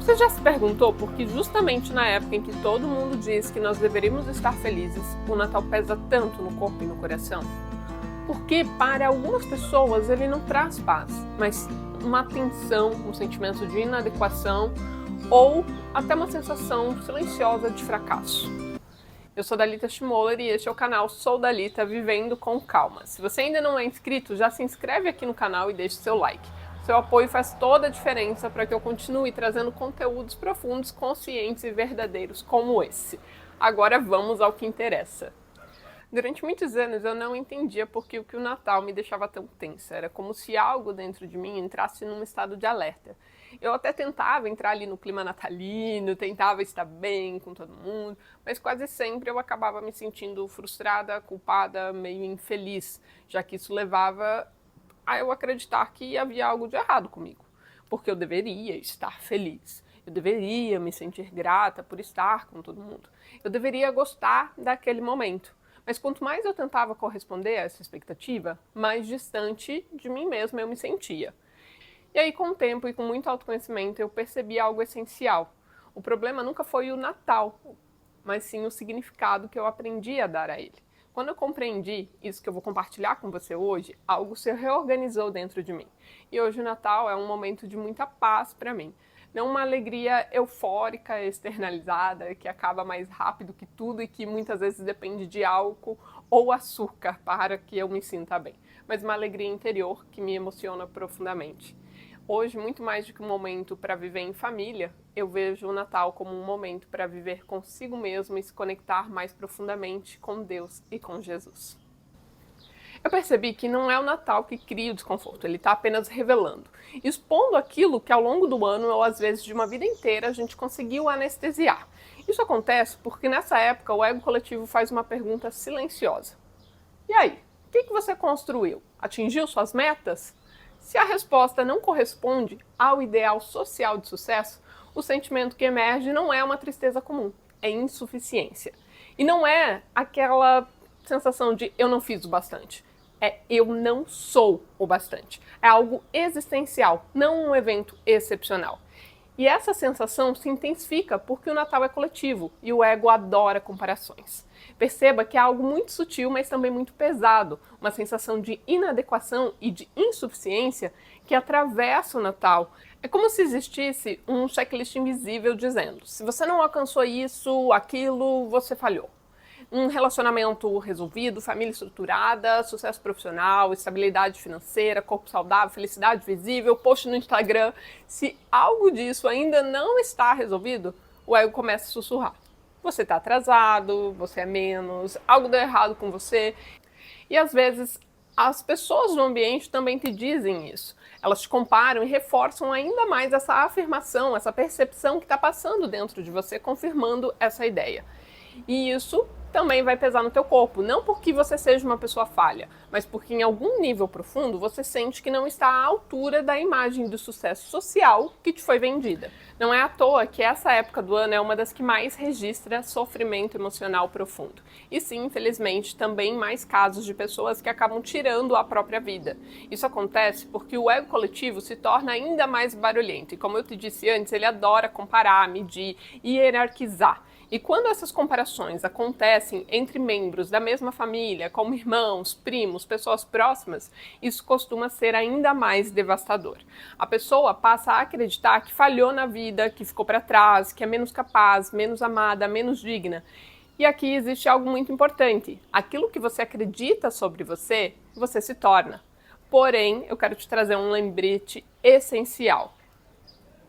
Você já se perguntou por que justamente na época em que todo mundo diz que nós deveríamos estar felizes, o Natal pesa tanto no corpo e no coração? Porque para algumas pessoas ele não traz paz, mas uma tensão, um sentimento de inadequação ou até uma sensação silenciosa de fracasso. Eu sou Dalita Schmoller e este é o canal Sou Dalita Vivendo com Calma. Se você ainda não é inscrito, já se inscreve aqui no canal e deixe seu like. Seu apoio faz toda a diferença para que eu continue trazendo conteúdos profundos, conscientes e verdadeiros como esse. Agora vamos ao que interessa. Durante muitos anos eu não entendia por que o Natal me deixava tão tensa. Era como se algo dentro de mim entrasse num estado de alerta. Eu até tentava entrar ali no clima natalino, tentava estar bem com todo mundo, mas quase sempre eu acabava me sentindo frustrada, culpada, meio infeliz, já que isso levava a eu acreditar que havia algo de errado comigo, porque eu deveria estar feliz. Eu deveria me sentir grata por estar com todo mundo. Eu deveria gostar daquele momento. Mas quanto mais eu tentava corresponder a essa expectativa, mais distante de mim mesma eu me sentia. E aí, com o tempo e com muito autoconhecimento, eu percebi algo essencial. O problema nunca foi o Natal, mas sim o significado que eu aprendi a dar a ele. Quando eu compreendi isso que eu vou compartilhar com você hoje, algo se reorganizou dentro de mim. E hoje o Natal é um momento de muita paz para mim. Não uma alegria eufórica, externalizada, que acaba mais rápido que tudo e que muitas vezes depende de álcool ou açúcar para que eu me sinta bem. Mas uma alegria interior que me emociona profundamente. Hoje, muito mais do que um momento para viver em família, eu vejo o Natal como um momento para viver consigo mesmo e se conectar mais profundamente com Deus e com Jesus. Eu percebi que não é o Natal que cria o desconforto, ele está apenas revelando, expondo aquilo que ao longo do ano ou às vezes de uma vida inteira a gente conseguiu anestesiar. Isso acontece porque nessa época o ego coletivo faz uma pergunta silenciosa. E aí, o que você construiu? Atingiu suas metas? Se a resposta não corresponde ao ideal social de sucesso, o sentimento que emerge não é uma tristeza comum, é insuficiência. E não é aquela sensação de eu não fiz o bastante. É eu não sou o bastante. É algo existencial, não um evento excepcional. E essa sensação se intensifica porque o Natal é coletivo e o ego adora comparações. Perceba que é algo muito sutil, mas também muito pesado, uma sensação de inadequação e de insuficiência que atravessa o Natal. É como se existisse um checklist invisível dizendo: se você não alcançou isso, aquilo, você falhou. Um relacionamento resolvido, família estruturada, sucesso profissional, estabilidade financeira, corpo saudável, felicidade visível, post no Instagram. Se algo disso ainda não está resolvido, o ego começa a sussurrar. Você está atrasado, você é menos, algo deu errado com você. E às vezes as pessoas do ambiente também te dizem isso. Elas te comparam e reforçam ainda mais essa afirmação, essa percepção que está passando dentro de você, confirmando essa ideia. E isso também vai pesar no teu corpo, não porque você seja uma pessoa falha, mas porque em algum nível profundo você sente que não está à altura da imagem do sucesso social que te foi vendida. Não é à toa que essa época do ano é uma das que mais registra sofrimento emocional profundo. E sim, infelizmente, também mais casos de pessoas que acabam tirando a própria vida. Isso acontece porque o ego coletivo se torna ainda mais barulhento e, como eu te disse antes, ele adora comparar, medir e hierarquizar. E quando essas comparações acontecem entre membros da mesma família, como irmãos, primos, pessoas próximas, isso costuma ser ainda mais devastador. A pessoa passa a acreditar que falhou na vida, que ficou para trás, que é menos capaz, menos amada, menos digna. E aqui existe algo muito importante. Aquilo que você acredita sobre você, você se torna. Porém, eu quero te trazer um lembrete essencial.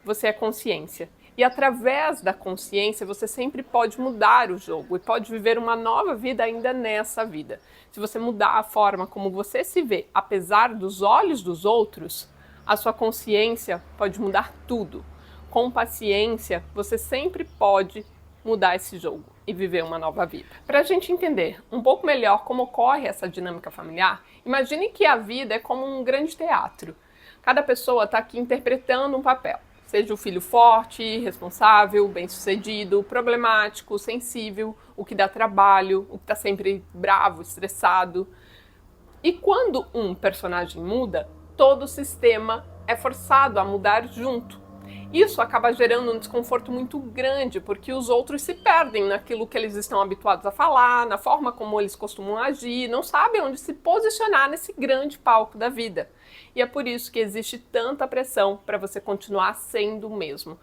Você é consciência. E através da consciência você sempre pode mudar o jogo e pode viver uma nova vida ainda nessa vida. Se você mudar a forma como você se vê, apesar dos olhos dos outros, a sua consciência pode mudar tudo. Com paciência, você sempre pode mudar esse jogo e viver uma nova vida. Para a gente entender um pouco melhor como ocorre essa dinâmica familiar, imagine que a vida é como um grande teatro. Cada pessoa está aqui interpretando um papel. Seja o filho forte, responsável, bem-sucedido, problemático, sensível, o que dá trabalho, o que está sempre bravo, estressado. E quando um personagem muda, todo o sistema é forçado a mudar junto. Isso acaba gerando um desconforto muito grande, porque os outros se perdem naquilo que eles estão habituados a falar, na forma como eles costumam agir, não sabem onde se posicionar nesse grande palco da vida. E é por isso que existe tanta pressão para você continuar sendo o mesmo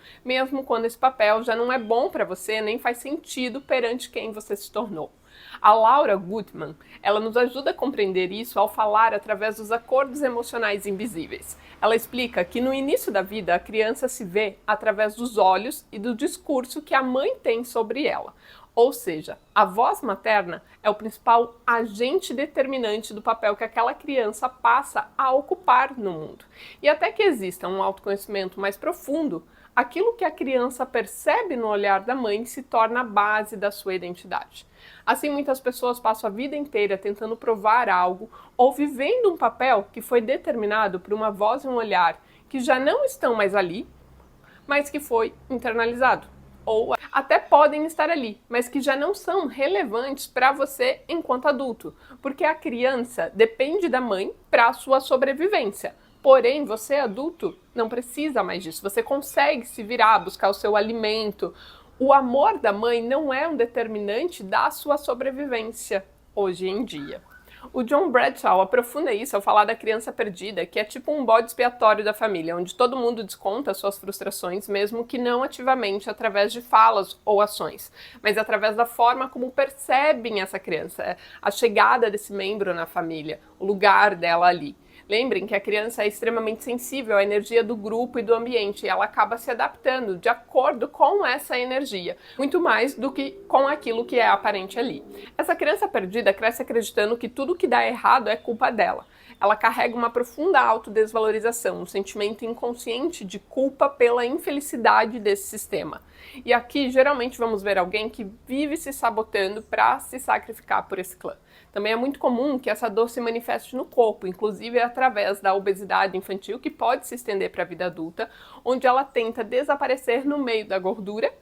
quando esse papel já não é bom para você, nem faz sentido perante quem você se tornou. A Laura Gutman, ela nos ajuda a compreender isso ao falar através dos acordos emocionais invisíveis. Ela explica que no início da vida a criança se vê através dos olhos e do discurso que a mãe tem sobre ela. Ou seja, a voz materna é o principal agente determinante do papel que aquela criança passa a ocupar no mundo. E até que exista um autoconhecimento mais profundo, aquilo que a criança percebe no olhar da mãe se torna a base da sua identidade. Assim, muitas pessoas passam a vida inteira tentando provar algo ou vivendo um papel que foi determinado por uma voz e um olhar que já não estão mais ali, mas que foi internalizado. Ou até podem estar ali, mas que já não são relevantes para você enquanto adulto, porque a criança depende da mãe para a sua sobrevivência. Porém, você adulto não precisa mais disso, você consegue se virar, buscar o seu alimento. O amor da mãe não é um determinante da sua sobrevivência hoje em dia. O John Bradshaw aprofunda isso ao falar da criança perdida, que é tipo um bode expiatório da família, onde todo mundo desconta suas frustrações, mesmo que não ativamente através de falas ou ações, mas através da forma como percebem essa criança, a chegada desse membro na família, o lugar dela ali. Lembrem que a criança é extremamente sensível à energia do grupo e do ambiente, e ela acaba se adaptando de acordo com essa energia, muito mais do que com aquilo que é aparente ali. Essa criança perdida cresce acreditando que tudo que dá errado é culpa dela. Ela carrega uma profunda autodesvalorização, um sentimento inconsciente de culpa pela infelicidade desse sistema. E aqui, geralmente, vamos ver alguém que vive se sabotando para se sacrificar por esse clã. Também é muito comum que essa dor se manifeste no corpo, inclusive através da obesidade infantil, que pode se estender para a vida adulta, onde ela tenta desaparecer no meio da gordura,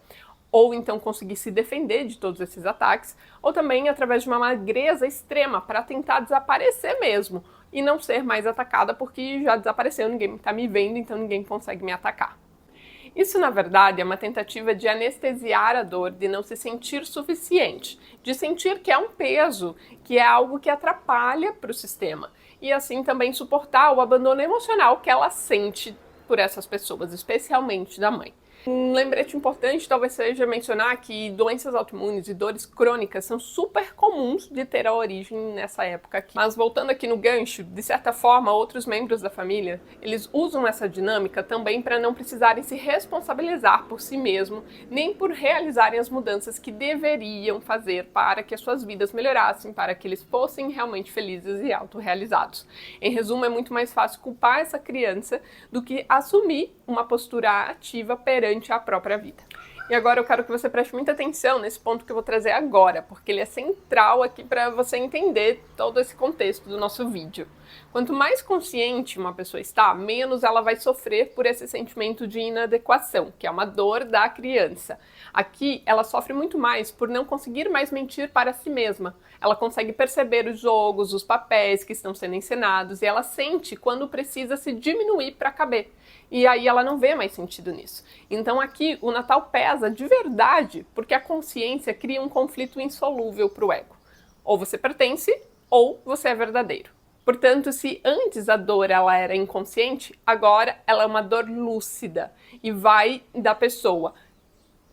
ou então conseguir se defender de todos esses ataques, ou também através de uma magreza extrema para tentar desaparecer mesmo e não ser mais atacada porque já desapareceu, ninguém está me vendo, então ninguém consegue me atacar. Isso, na verdade, é uma tentativa de anestesiar a dor, de não se sentir suficiente, de sentir que é um peso, que é algo que atrapalha para o sistema, e assim também suportar o abandono emocional que ela sente por essas pessoas, especialmente da mãe. Um lembrete importante talvez seja mencionar que doenças autoimunes e dores crônicas são super comuns de ter a origem nessa época aqui. Mas voltando aqui no gancho, de certa forma, outros membros da família, eles usam essa dinâmica também para não precisarem se responsabilizar por si mesmo, nem por realizarem as mudanças que deveriam fazer para que as suas vidas melhorassem, para que eles fossem realmente felizes e autorrealizados. Em resumo, é muito mais fácil culpar essa criança do que assumir uma postura ativa perante a própria vida. E agora eu quero que você preste muita atenção nesse ponto que eu vou trazer agora, porque ele é central aqui para você entender todo esse contexto do nosso vídeo. Quanto mais consciente uma pessoa está, menos ela vai sofrer por esse sentimento de inadequação, que é uma dor da criança. Aqui, ela sofre muito mais por não conseguir mais mentir para si mesma. Ela consegue perceber os jogos, os papéis que estão sendo encenados, e ela sente quando precisa se diminuir para caber. E aí ela não vê mais sentido nisso. Então aqui o Natal pesa de verdade, porque a consciência cria um conflito insolúvel para o ego. Ou você pertence, ou você é verdadeiro. Portanto, se antes a dor ela era inconsciente, agora ela é uma dor lúcida e vai da pessoa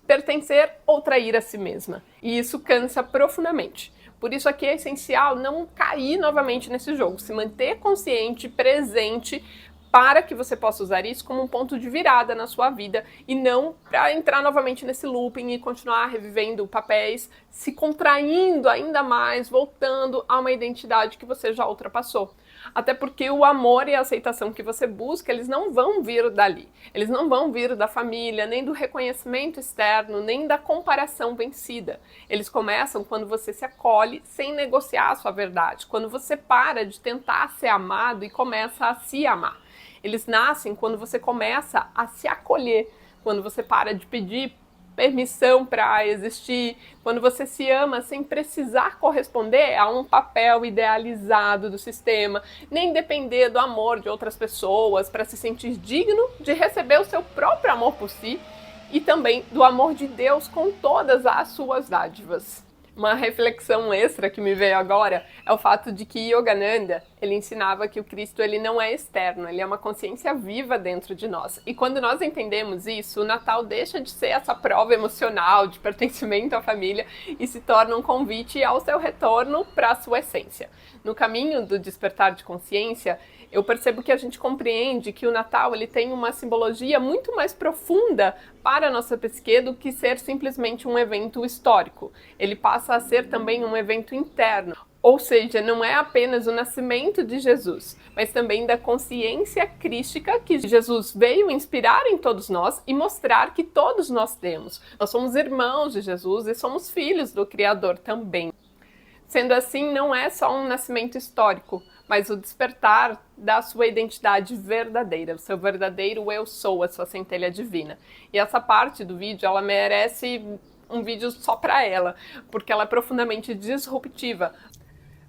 pertencer ou trair a si mesma. E isso cansa profundamente. Por isso aqui é essencial não cair novamente nesse jogo, se manter consciente, presente, para que você possa usar isso como um ponto de virada na sua vida e não para entrar novamente nesse looping e continuar revivendo papéis, se contraindo ainda mais, voltando a uma identidade que você já ultrapassou. Até porque o amor e a aceitação que você busca, eles não vão vir dali. Eles não vão vir da família, nem do reconhecimento externo, nem da comparação vencida. Eles começam quando você se acolhe sem negociar a sua verdade, quando você para de tentar ser amado e começa a se amar. Eles nascem quando você começa a se acolher, quando você para de pedir permissão para existir, quando você se ama sem precisar corresponder a um papel idealizado do sistema, nem depender do amor de outras pessoas para se sentir digno de receber o seu próprio amor por si e também do amor de Deus com todas as suas dádivas. Uma reflexão extra que me veio agora é o fato de que Yogananda, ele ensinava que o Cristo ele não é externo, ele é uma consciência viva dentro de nós. E quando nós entendemos isso, o Natal deixa de ser essa prova emocional de pertencimento à família e se torna um convite ao seu retorno para a sua essência. No caminho do despertar de consciência, eu percebo que a gente compreende que o Natal ele tem uma simbologia muito mais profunda para a nossa psique do que ser simplesmente um evento histórico. Ele passa a ser também um evento interno, ou seja, não é apenas o nascimento de Jesus, mas também da consciência crística que Jesus veio inspirar em todos nós e mostrar que todos nós temos. Nós somos irmãos de Jesus e somos filhos do Criador também. Sendo assim, não é só um nascimento histórico, mas o despertar da sua identidade verdadeira, o seu verdadeiro eu sou, a sua centelha divina. E essa parte do vídeo, ela merece um vídeo só para ela, porque ela é profundamente disruptiva.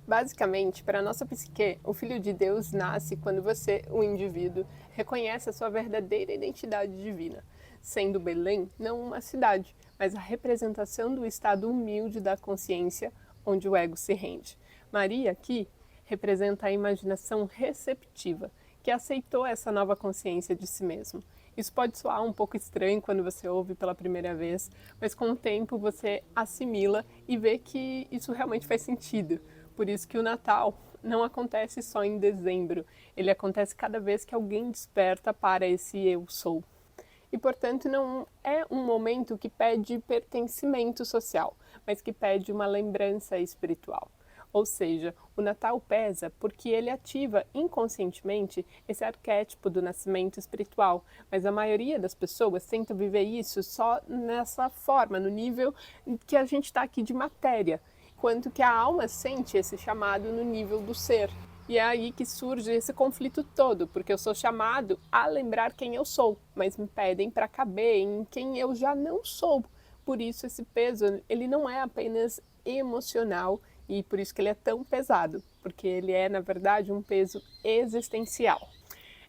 Basicamente, para a nossa psique, o Filho de Deus nasce quando você, o indivíduo, reconhece a sua verdadeira identidade divina, sendo Belém não uma cidade, mas a representação do estado humilde da consciência, onde o ego se rende. Maria, aqui, representa a imaginação receptiva, que aceitou essa nova consciência de si mesmo. Isso pode soar um pouco estranho quando você ouve pela primeira vez, mas com o tempo você assimila e vê que isso realmente faz sentido. Por isso que o Natal não acontece só em dezembro, ele acontece cada vez que alguém desperta para esse eu sou. E, portanto, não é um momento que pede pertencimento social, mas que pede uma lembrança espiritual. Ou seja, o Natal pesa porque ele ativa inconscientemente esse arquétipo do nascimento espiritual, mas a maioria das pessoas tenta viver isso só nessa forma, no nível que a gente está aqui de matéria, enquanto que a alma sente esse chamado no nível do ser. E é aí que surge esse conflito todo, porque eu sou chamado a lembrar quem eu sou, mas me pedem para caber em quem eu já não sou. Por isso esse peso, ele não é apenas emocional e por isso que ele é tão pesado, porque ele é, na verdade, um peso existencial.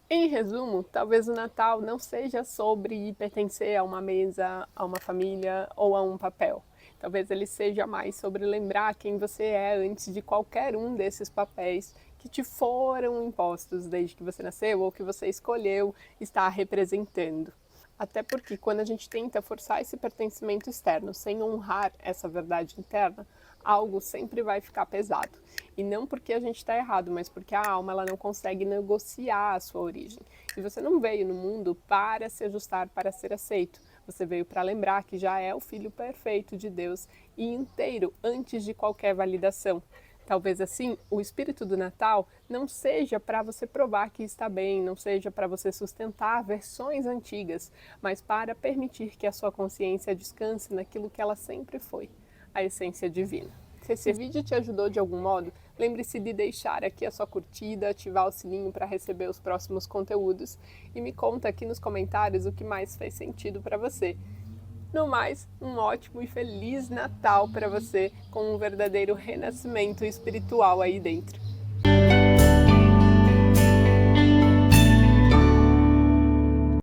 Em resumo, talvez o Natal não seja sobre pertencer a uma mesa, a uma família ou a um papel. Talvez ele seja mais sobre lembrar quem você é antes de qualquer um desses papéis que te foram impostos desde que você nasceu ou que você escolheu estar representando. Até porque quando a gente tenta forçar esse pertencimento externo sem honrar essa verdade interna, algo sempre vai ficar pesado. E não porque a gente está errado, mas porque a alma ela não consegue negociar a sua origem. E você não veio no mundo para se ajustar, para ser aceito. Você veio para lembrar que já é o Filho perfeito de Deus e inteiro antes de qualquer validação. Talvez assim, o espírito do Natal não seja para você provar que está bem, não seja para você sustentar versões antigas, mas para permitir que a sua consciência descanse naquilo que ela sempre foi, a essência divina. Se esse vídeo te ajudou de algum modo, lembre-se de deixar aqui a sua curtida, ativar o sininho para receber os próximos conteúdos e me conta aqui nos comentários o que mais fez sentido para você. No mais, um ótimo e feliz Natal para você, com um verdadeiro renascimento espiritual aí dentro.